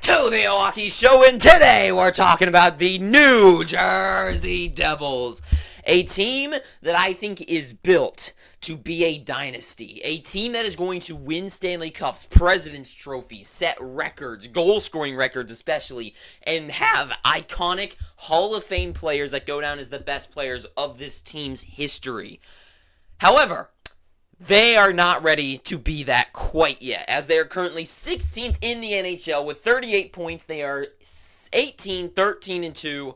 to the Milwaukee Show, and today we're talking about the New Jersey Devils, a team that I think is built to be a dynasty, a team that is going to win Stanley Cups, President's Trophies, set records, goal-scoring records especially, and have iconic Hall of Fame players that go down as the best players of this team's history. However, they are not ready to be that quite yet, as they are currently 16th in the NHL with 38 points. They are 18, 13, and 2.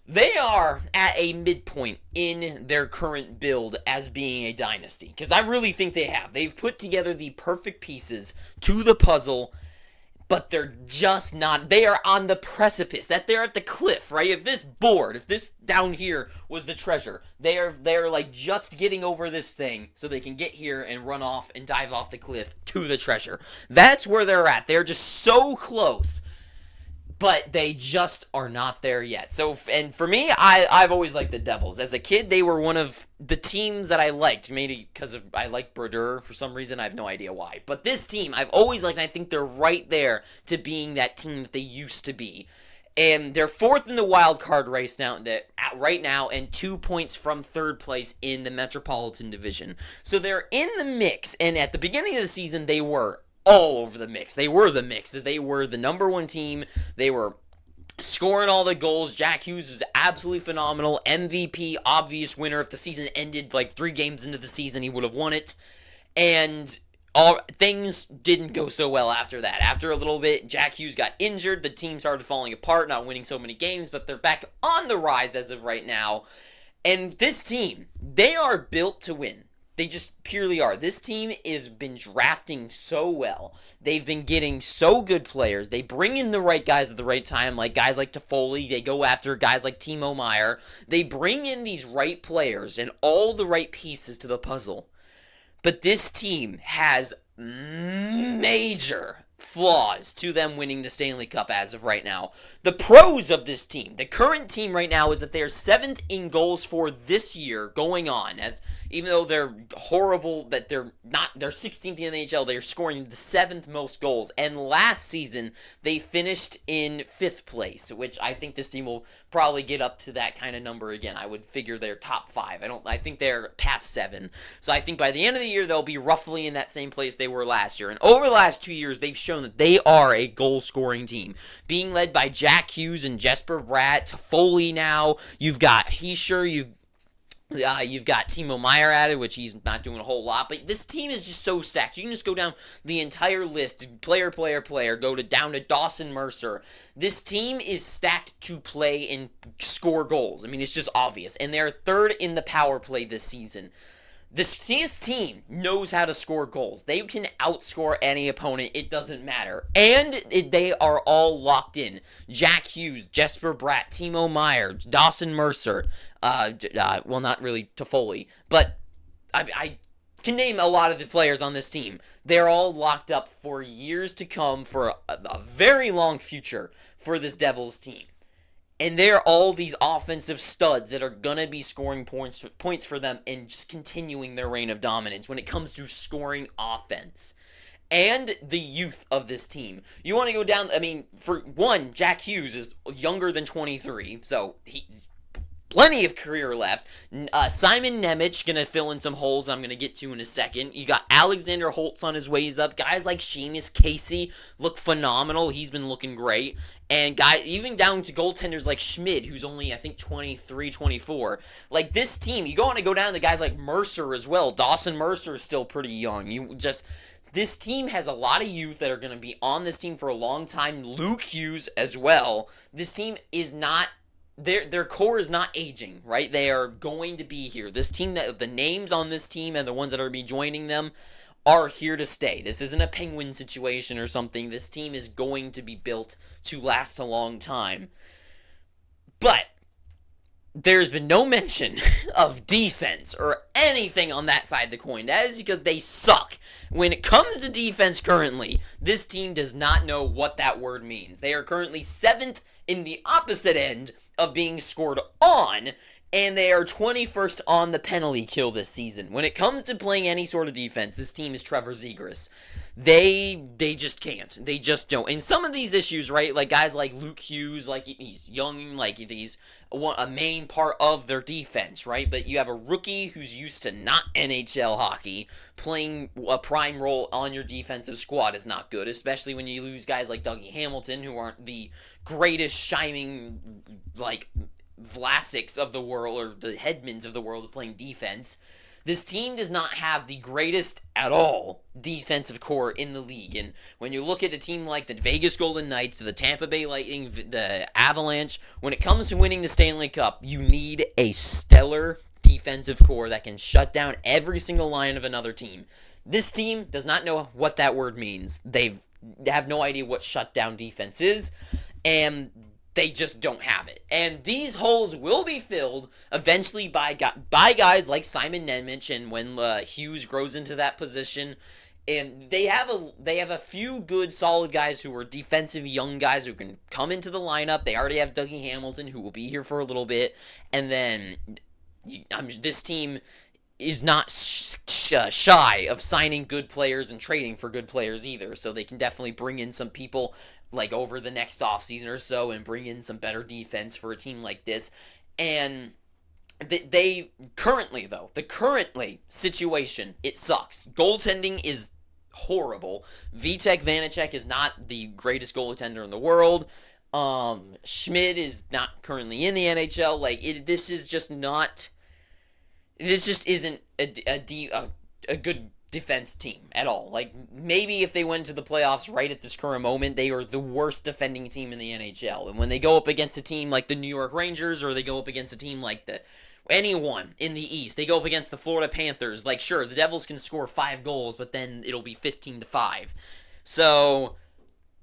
They are at a midpoint in their current build as being a dynasty, because I really think they have. They've put together the perfect pieces to the puzzle, but they're just not. They are on the precipice. That they're at the cliff, right? If this down here was the treasure, they're like just getting over this thing so they can get here and run off and dive off the cliff to the treasure. That's where they're at. They're just so close, but they just are not there yet. So, and for me, I've always liked the Devils. As a kid, they were one of the teams that I liked, maybe because I like Brodeur for some reason. I have no idea why. But this team, I've always liked, and I think they're right there to being that team that they used to be. And they're fourth in the wild card race right now, and 2 points from third place in the Metropolitan Division. So they're in the mix, and at the beginning of the season, they were all over the mix. They were the mix, as they were the number one team. They were scoring all the goals. Jack Hughes was absolutely phenomenal. MVP, obvious winner. If the season ended like 3 games into the season, he would have won it. And things didn't go so well after that. After a little bit, Jack Hughes got injured. The team started falling apart, not winning so many games, but they're back on the rise as of right now. And this team, they are built to win. They just purely are. This team has been drafting so well. They've been getting so good players. They bring in the right guys at the right time, like guys like Toffoli. They go after guys like Timo Meier. They bring in these right players and all the right pieces to the puzzle. But this team has major flaws to them winning the Stanley Cup as of right now. The pros of this team, the current team right now, is that they are 7th in goals for this year going on, as even though they're horrible, that they're 16th in the NHL, they're scoring the 7th most goals. And last season, they finished in 5th place, which I think this team will probably get up to that kind of number again. I would figure they're top 5. I think they're past 7. So I think by the end of the year, they'll be roughly in that same place they were last year. And over the last 2 years, they've shown that they are a goal-scoring team, being led by Jack Hughes and Jesper Bratt. Toffoli now. You've got Heischer. You've got Timo Meier added, which he's not doing a whole lot. But this team is just so stacked. You can just go down the entire list, player, go down to Dawson Mercer. This team is stacked to play and score goals. I mean, it's just obvious. And they're 3rd in the power play this season. This team knows how to score goals. They can outscore any opponent. It doesn't matter. And they are all locked in. Jack Hughes, Jesper Bratt, Timo Meier, Dawson Mercer. Well, not really Toffoli. But I can name a lot of the players on this team. They're all locked up for years to come, for a very long future for this Devils team. And they're all these offensive studs that are going to be scoring points for them and just continuing their reign of dominance when it comes to scoring offense. And the youth of this team. You want to go down, I mean, for one, Jack Hughes is younger than 23, so he's plenty of career left. Simon Nemec going to fill in some holes I'm going to get to in a second. You got Alexander Holtz on his ways up. Guys like Seamus Casey look phenomenal. He's been looking great. And even down to goaltenders like Schmid, who's only, I think, 23, 24. Like, this team, you want to go down to guys like Mercer as well. Dawson Mercer is still pretty young. This team has a lot of youth that are going to be on this team for a long time. Luke Hughes as well. This team is not, their core is not aging, right? They are going to be here. This team, the names on this team and the ones that are be joining them are here to stay. This isn't a Penguin situation or something. This team is going to be built to last a long time. But there's been no mention of defense or anything on that side of the coin. That is because they suck. When it comes to defense currently, this team does not know what that word means. They are currently 7th in the opposite end of being scored on, and they are 21st on the penalty kill this season. When it comes to playing any sort of defense, this team is Trevor Zegras. They just can't. They just don't. And some of these issues, right, like guys like Luke Hughes, like he's young, like he's a main part of their defense, right? But you have a rookie who's used to not NHL hockey playing a prime role on your defensive squad is not good, especially when you lose guys like Dougie Hamilton, who aren't the greatest shining, like, Vlasics of the world, or the Hedmans of the world playing defense. This team does not have the greatest at all defensive core in the league. And when you look at a team like the Vegas Golden Knights, the Tampa Bay Lightning, the Avalanche, when it comes to winning the Stanley Cup, you need a stellar defensive core that can shut down every single line of another team. This team does not know what that word means. They have no idea what shutdown defense is, and they just don't have it. And these holes will be filled eventually by guys like Simon Nemec, and when Hughes grows into that position. And they have a few good, solid guys who are defensive young guys who can come into the lineup. They already have Dougie Hamilton, who will be here for a little bit. And then this team is not shy of signing good players and trading for good players either. So they can definitely bring in some people like over the next offseason or so and bring in some better defense for a team like this. And the currently situation, it sucks. Goaltending is horrible. Vitek Vanacek is not the greatest goaltender in the world. Schmid is not currently in the NHL. This just isn't a good defense team at all. Like, maybe if they went to the playoffs right at this current moment, they are the worst defending team in the NHL. And when they go up against a team like the New York Rangers, or they go up against a team like anyone in the East, they go up against the Florida Panthers, like, sure, the Devils can score 5 goals, but then it'll be 15-5. So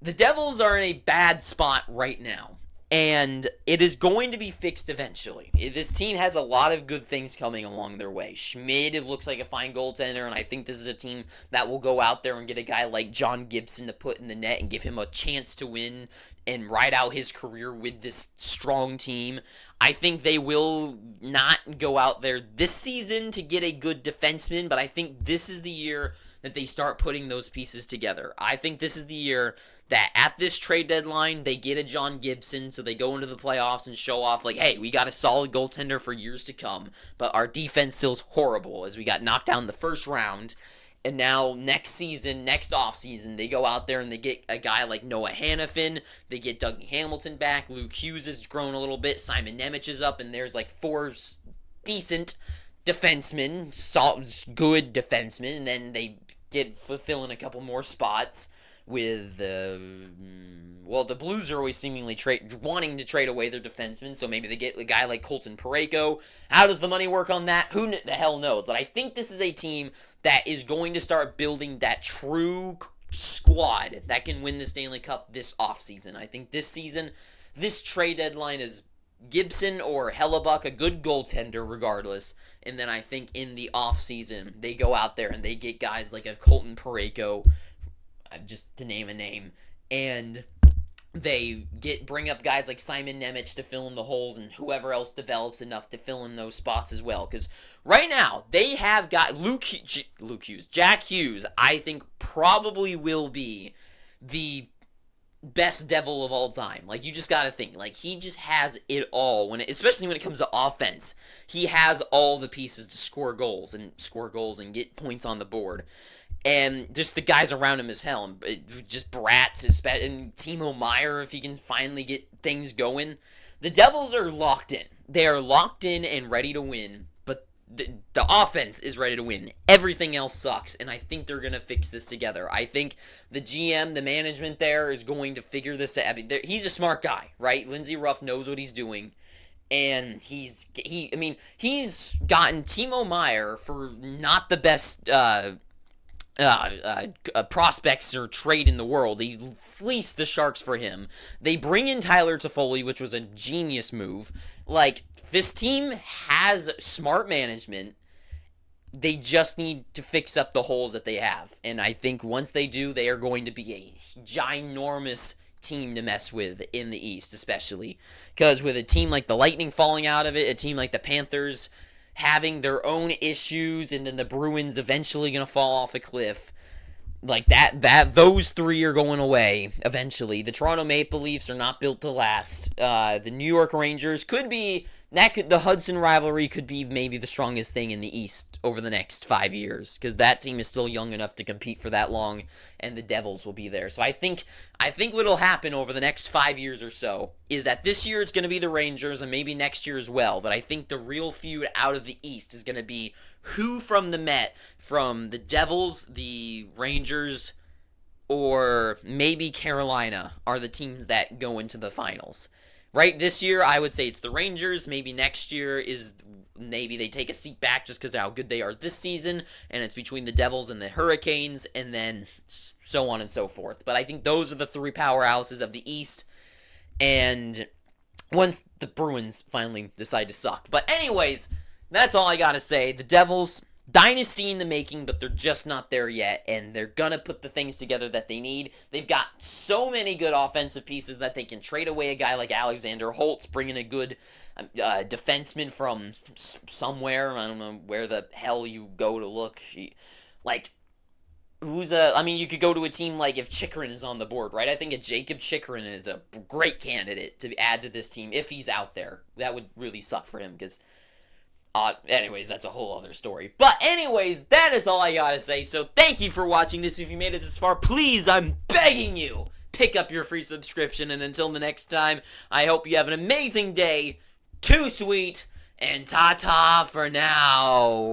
the Devils are in a bad spot right now, and it is going to be fixed eventually. This team has a lot of good things coming along their way. Schmid looks like a fine goaltender, and I think this is a team that will go out there and get a guy like John Gibson to put in the net and give him a chance to win and ride out his career with this strong team. I think they will not go out there this season to get a good defenseman, but I think this is the year that they start putting those pieces together. I think this is the year that at this trade deadline, they get a John Gibson, so they go into the playoffs and show off, like, hey, we got a solid goaltender for years to come, but our defense still's horrible as we got knocked down the first round. And now next offseason, they go out there and they get a guy like Noah Hannafin. They get Dougie Hamilton back. Luke Hughes has grown a little bit. Simon Nemec is up, and there's like 4 decent defensemen, good defensemen, and then they fill in a couple more spots with the Blues are always seemingly wanting to trade away their defensemen, so maybe they get a guy like Colton Parayko. How does the money work on that? Who the hell knows? But I think this is a team that is going to start building that true squad that can win the Stanley Cup this offseason. I think this season, this trade deadline is Gibson or Hellebuck, a good goaltender regardless. And then I think in the offseason, they go out there and they get guys like a Colton Parayko, just to name a name, and they bring up guys like Simon Nemec to fill in the holes, and whoever else develops enough to fill in those spots as well. Because right now, they have got Jack Hughes, I think probably will be the best Devil of all time. Like, you just gotta think, like, he just has it all, especially when it comes to offense. He has all the pieces to score goals and get points on the board. And just the guys around him as hell. And just Bratz and Timo Meier, if he can finally get things going. The Devils are locked in. They are locked in and ready to win. But the offense is ready to win. Everything else sucks. And I think they're going to fix this together. I think the GM, the management there, is going to figure this out. I mean, he's a smart guy, right? Lindsey Ruff knows what he's doing. And he's gotten Timo Meier for not the best prospects or trade in the world. He fleeced the Sharks for him. They bring in Tyler Toffoli, which was a genius move. Like, this team has smart management. They just need to fix up the holes that they have. And I think once they do, they are going to be a ginormous team to mess with in the East, especially. Because with a team like the Lightning falling out of it, a team like the Panthers having their own issues, and then the Bruins eventually going to fall off a cliff, like those three are going away eventually. The Toronto Maple Leafs are not built to last. The New York Rangers the Hudson rivalry could be maybe the strongest thing in the East over the next 5 years, because that team is still young enough to compete for that long, and the Devils will be there. So I think what'll happen over the next 5 years or so is that this year it's going to be the Rangers, and maybe next year as well. But I think the real feud out of the East is going to be who from the Devils, the Rangers, or maybe Carolina are the teams that go into the finals. Right, this year, I would say it's the Rangers. Maybe next year maybe they take a seat back just because of how good they are this season, and it's between the Devils and the Hurricanes, and then so on and so forth. But I think those are the three powerhouses of the East, and once the Bruins finally decide to suck. But anyways, that's all I gotta say. The Devils, dynasty in the making, but they're just not there yet, and they're gonna put the things together that they need. They've got so many good offensive pieces that they can trade away a guy like Alexander Holtz, bring in a good defenseman from somewhere. I don't know where the hell you go to look. You could go to a team like if Chychrun is on the board, right? I think a Jacob Chychrun is a great candidate to add to this team if he's out there. That would really suck for him, because anyways, that's a whole other story. But anyways, that is all I gotta say. So thank you for watching this. If you made it this far, please, I'm begging you, pick up your free subscription. And until the next time, I hope you have an amazing day. Too sweet, and ta-ta for now.